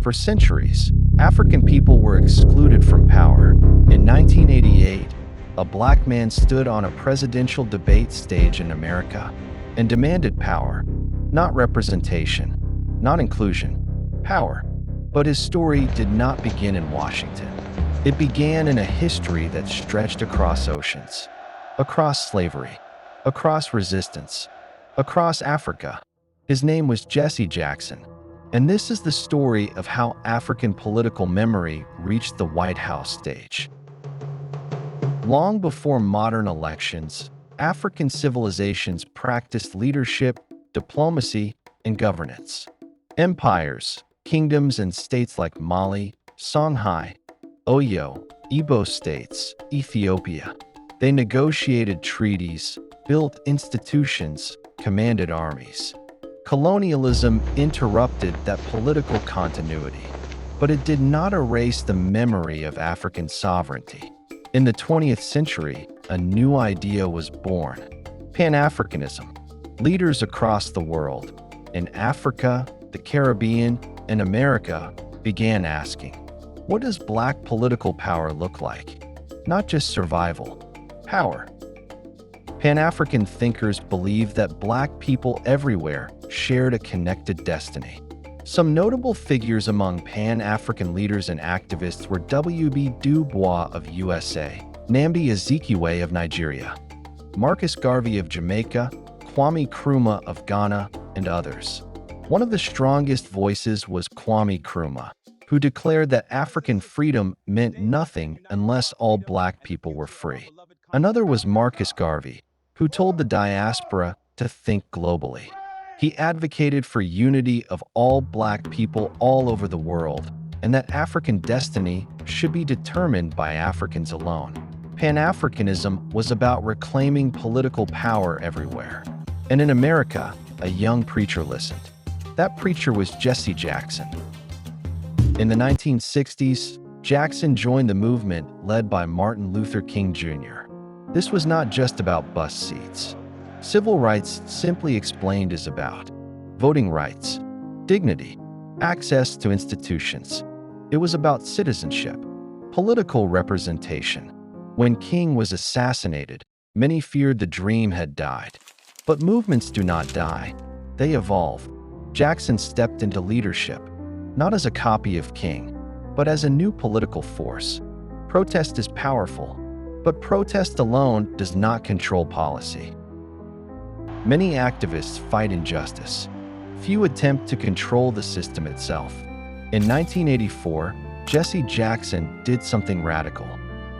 For centuries, African people were excluded from power. In 1988, a black man stood on a presidential debate stage in America and demanded power, not representation, not inclusion, power. But his story did not begin in Washington. It began in a history that stretched across oceans, across slavery, across resistance, across Africa. His name was Jesse Jackson, and this is the story of how African political memory reached the White House stage. Long before modern elections, African civilizations practiced leadership, diplomacy, and governance. Empires, kingdoms, and states like Mali, Songhai, Oyo, Igbo states, Ethiopia. They negotiated treaties, built institutions, commanded armies. Colonialism interrupted that political continuity, but it did not erase the memory of African sovereignty. In the 20th century, a new idea was born: Pan-Africanism. Leaders across the world, in Africa, the Caribbean, and America, began asking, what does Black political power look like? Not just survival, power. Pan-African thinkers believed that Black people everywhere shared a connected destiny. Some notable figures among Pan-African leaders and activists were W.B. Du Bois of USA, Nnamdi Azikiwe of Nigeria, Marcus Garvey of Jamaica, Kwame Nkrumah of Ghana, and others. One of the strongest voices was Kwame Nkrumah, who declared that African freedom meant nothing unless all Black people were free. Another was Marcus Garvey, who told the Diaspora to think globally. He advocated for unity of all Black people all over the world, and that African destiny should be determined by Africans alone. Pan-Africanism was about reclaiming political power everywhere. And in America, a young preacher listened. That preacher was Jesse Jackson. In the 1960s, Jackson joined the movement led by Martin Luther King Jr. This was not just about bus seats. Civil rights, simply explained, is about voting rights, dignity, access to institutions. It was about citizenship, political representation. When King was assassinated, many feared the dream had died. But movements do not die, they evolve. Jackson stepped into leadership, not as a copy of King, but as a new political force. Protest is powerful, but protest alone does not control policy. Many activists fight injustice. Few attempt to control the system itself. In 1984, Jesse Jackson did something radical.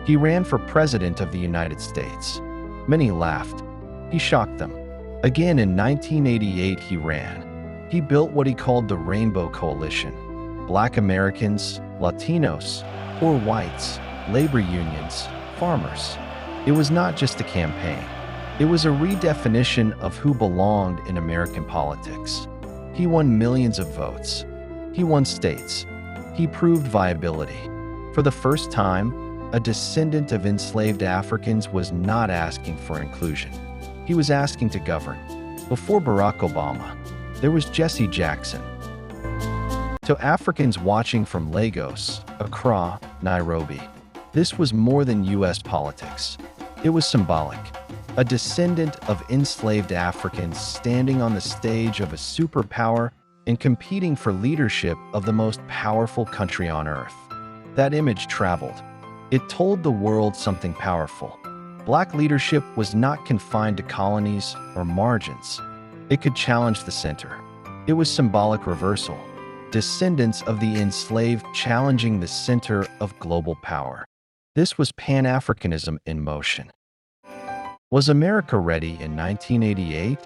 He ran for president of the United States. Many laughed. He shocked them. Again in 1988 he ran. He built what he called the Rainbow Coalition. Black Americans, Latinos, poor whites, labor unions, farmers. It was not just a campaign. It was a redefinition of who belonged in American politics. He won millions of votes. He won states. He proved viability. For the first time, a descendant of enslaved Africans was not asking for inclusion. He was asking to govern. Before Barack Obama, there was Jesse Jackson. To Africans watching from Lagos, Accra, Nairobi, this was more than U.S. politics. It was symbolic. A descendant of enslaved Africans standing on the stage of a superpower and competing for leadership of the most powerful country on earth. That image traveled. It told the world something powerful. Black leadership was not confined to colonies or margins. It could challenge the center. It was symbolic reversal. Descendants of the enslaved challenging the center of global power. This was Pan-Africanism in motion. Was America ready in 1988?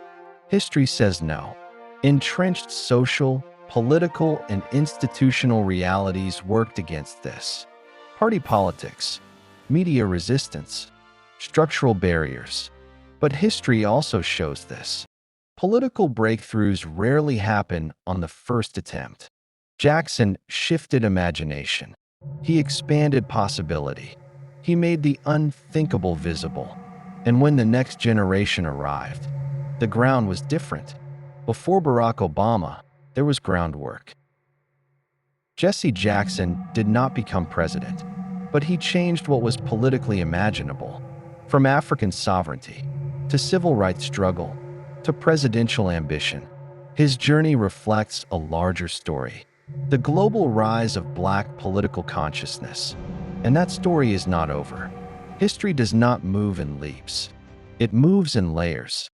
History says no. Entrenched social, political, and institutional realities worked against this. Party politics, media resistance, structural barriers. But history also shows this. Political breakthroughs rarely happen on the first attempt. Jackson shifted imagination. He expanded possibility. He made the unthinkable visible. And when the next generation arrived, the ground was different. Before Barack Obama, there was groundwork. Jesse Jackson did not become president, but he changed what was politically imaginable, from African sovereignty to civil rights struggle to presidential ambition. His journey reflects a larger story, the global rise of Black political consciousness. And that story is not over. History does not move in leaps. It moves in layers.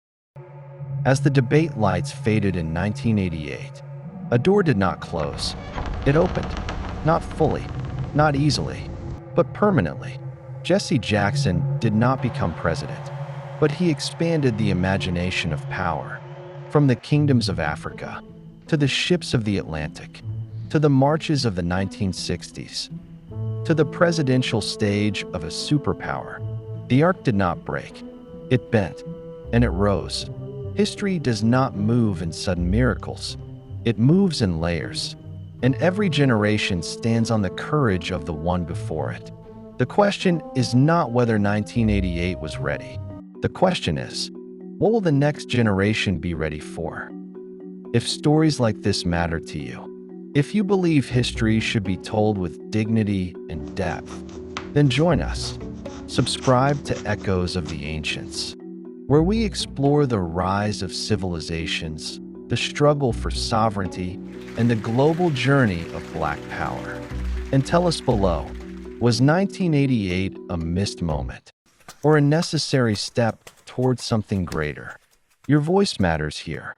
As the debate lights faded in 1988, a door did not close. It opened, not fully, not easily, but permanently. Jesse Jackson did not become president, but he expanded the imagination of power, from the kingdoms of Africa to the ships of the Atlantic, to the marches of the 1960s, to the presidential stage of a superpower. The arc did not break. It bent, and it rose. History does not move in sudden miracles. It moves in layers, and every generation stands on the courage of the one before it. The question is not whether 1988 was ready. The question is, what will the next generation be ready for? If stories like this matter to you, if you believe history should be told with dignity and depth, then join us. Subscribe to Echoes of the Ancients, where we explore the rise of civilizations, the struggle for sovereignty, and the global journey of Black power. And tell us below, was 1988 a missed moment, or a necessary step towards something greater? Your voice matters here.